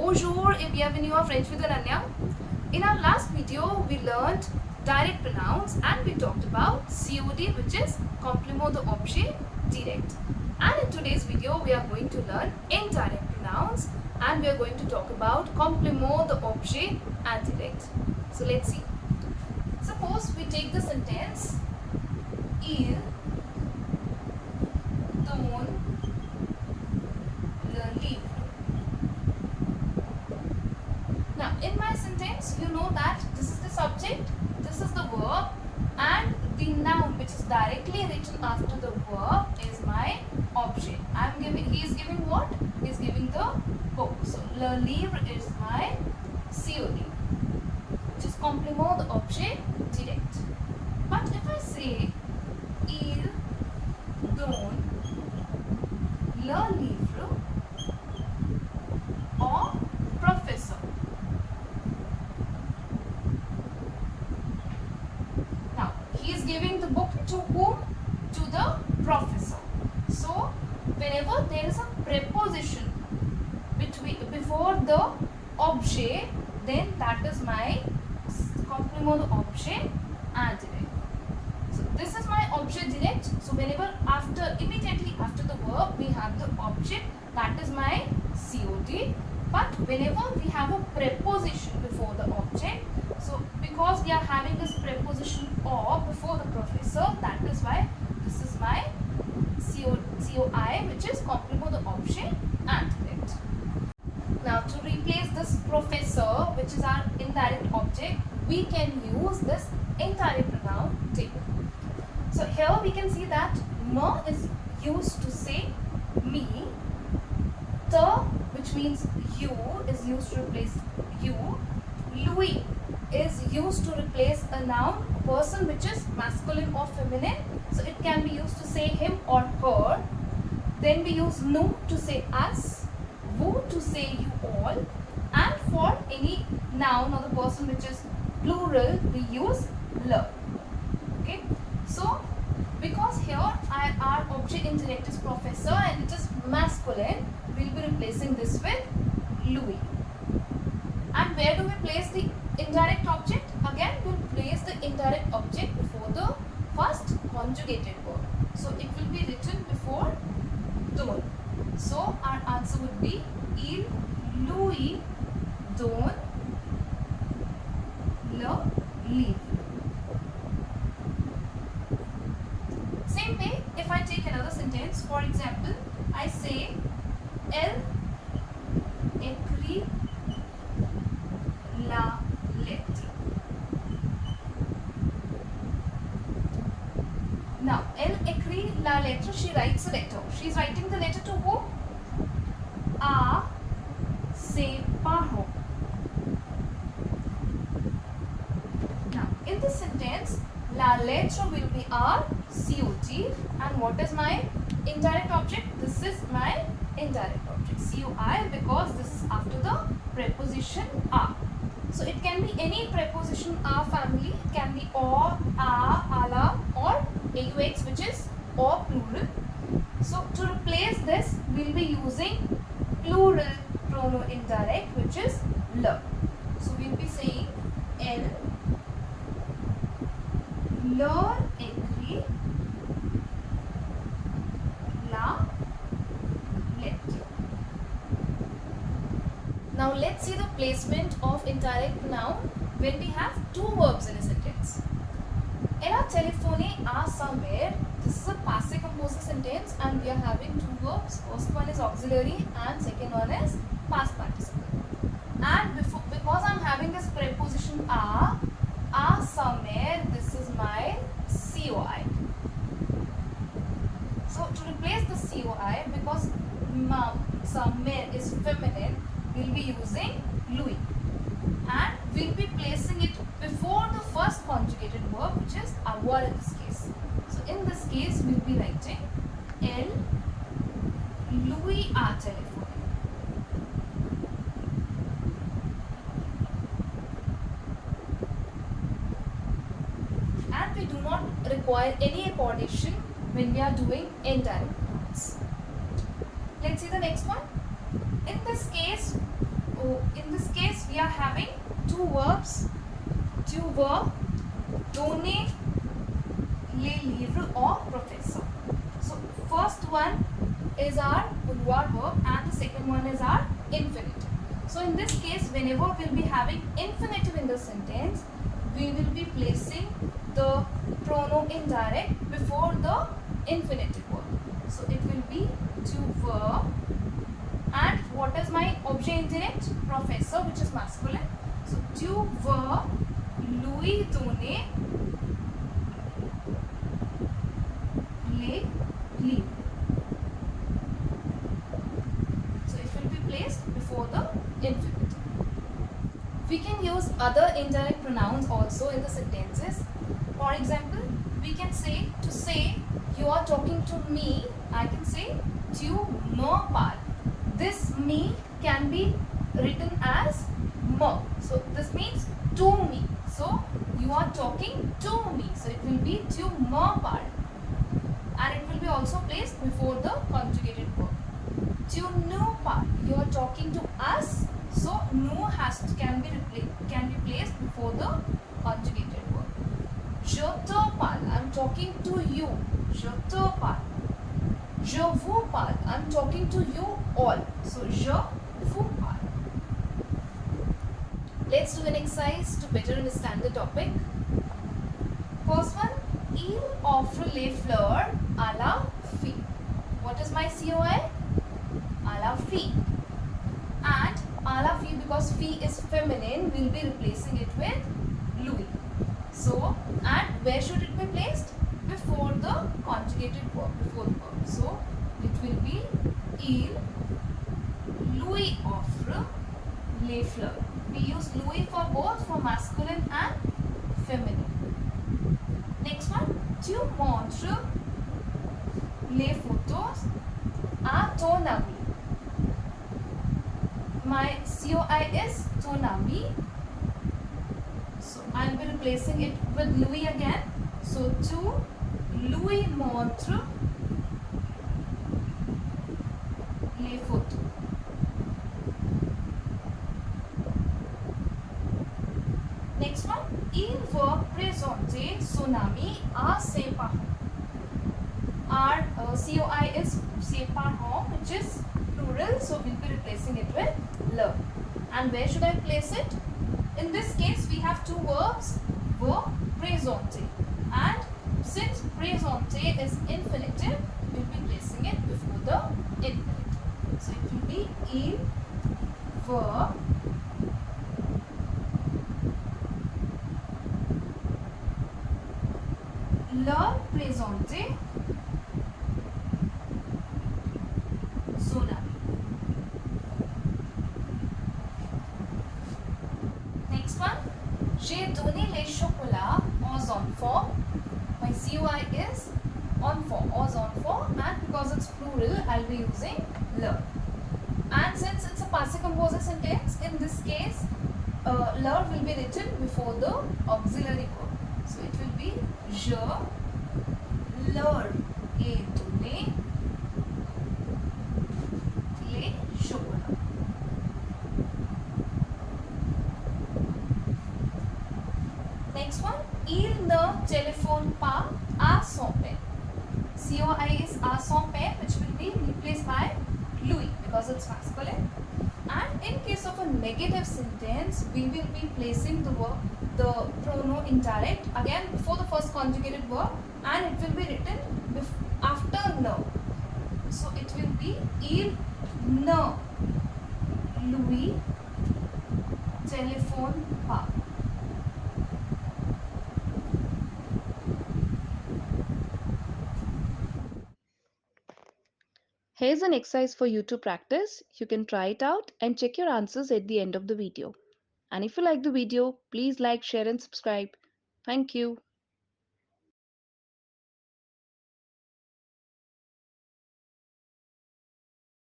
Bonjour et bienvenue à French with Ananya. In our last video, we learned direct pronouns and we talked about COD, which is complément d'objet direct. And in today's video, we are going to learn indirect pronouns and we are going to talk about complément d'objet indirect. So let's see. Suppose we take the sentence, il donne le livre. Now, in my sentence, you know that this is the subject, this is the verb, and the noun which is directly written after the verb is my object. He is giving what? He is giving the book. So, le livre is my COD, which is complément d'objet direct. But if I say, il donne le livre au professeur. Now, he is giving the book to whom? To the professor. So, whenever there is a preposition before the objet, then that is my complément d'objet indirect. So, this is my objet direct. So, whenever immediately after the verb, we have the object, that is my COD. But whenever we have a preposition before the object, so because we are having this preposition or before the professor, that is why this is my COI, which is complément d'objet indirect. Now, to replace this professor, which is our indirect object, we can use this indirect pronoun table. So here we can see that me is used to say me, the, which means you, is used to replace you, Louis is used to replace a noun, a person which is masculine or feminine, so it can be used to say him or her. Then we use nous to say us, vous to say you all, and for any noun or the person which is plural, we use leur. Okay, so because here our object indirect is professor and it is masculine, we will be replacing this with Louis. And where do we place the indirect object? Again, we will place the indirect object before the first conjugated verb. So it will be written before donne. So our answer would be il Louis donne le livre. Same way, if I take another sentence, for example, I say, elle écrit la lettre. Now, elle écrit la lettre, she writes a letter. She is writing the letter to whom? À ses parents. Now, in this sentence, la lettre will be our COT, and what is my indirect object? This is my indirect object, COI, because this is after the preposition a. So it can be any preposition a family, it can be or, a, ala, or aux, which is or plural. So to replace this, we will be using plural pronoun indirect, which is leur. So we will be saying elle leur écrit la lettre. Now let's see the placement of indirect pronoun when we have two verbs in a sentence. Elle a téléphoné à sa mère. This is a passive composite sentence and we are having two verbs. First one is auxiliary and second one is past participle. And because I am having this preposition à sa mère, this is my COI. So to replace the COI, because sa mère is feminine, we will be using Louis. And we will be placing it before the first conjugated verb, which is avoir in this case. So in this case, we will be writing elle Louis a téléphoné. And we do not require any accommodation when we are doing indirect pronouns. Let's see the next one. In this case, two verbs, tu verb, donner, les livres or professor. So first one is our vouloir verb and the second one is our infinitive. So in this case, whenever we'll be having infinitive in the sentence, we will be placing the pronoun indirect before the infinitive verb. So it will be tu verb, and what is my objet indirect? Professor, which is masculine. So tu verb lui donner les livres. So it will be placed before the infinitive. We can use other indirect pronouns also in the sentences. For example, we can say, to say you are talking to me, I can say tu me parles. This me can be written as me. So this means to me. So you are talking to me. So it will be tu me parles. And it will be also placed before the conjugated verb. Tu nous parles. You are talking to us. So nous can be placed before the conjugated verb. Je te parle. I am talking to you. Je te parle. Je vous parle. I am talking to you all. So je vous parle. Let's do an exercise to better understand the topic. First one, il offre les fleurs à la fille. What is my COI? À la fille. And à la fille, because fille is feminine, we'll be replacing it with lui. So, and where should it be placed? Before the conjugated verb, before the verb. So, it will be il lui offre les fleurs. We use lui for both, for masculine and feminine. Next one, tu montres les photos à ton ami. My COI is ton ami. So I'll be replacing it with lui again. So tu lui montres les photos. Next one, il va présenter son ami à ses parents. Our COI is ses parents, which is plural, so we'll be replacing it with leur. And where should I place it? In this case, we have two verbs, va, présenter. And since présenter is infinitive, we'll be placing it before the infinitive. So it will be il va leur présenter son ami. Next one, j'ai donné les chocolats aux enfants. My COI is enfants, aux enfants, and because it's plural, I'll be using leur. And since it's a passive composer sentence, in this case, leur will be written before the auxiliary verb. So it will be je leur ai donné les chocolats. Next one, il ne téléphone pas à son père. COI is à son père, which will be replaced by lui because it's masculine. And in case of a negative sentence, we will be placing the pronoun indirect again before the first conjugated verb, and it will be written after ne. So it will be il ne lui téléphone pas. Here's an exercise for you to practice. You can try it out and check your answers at the end of the video. And if you like the video, please like, share and subscribe. Thank you.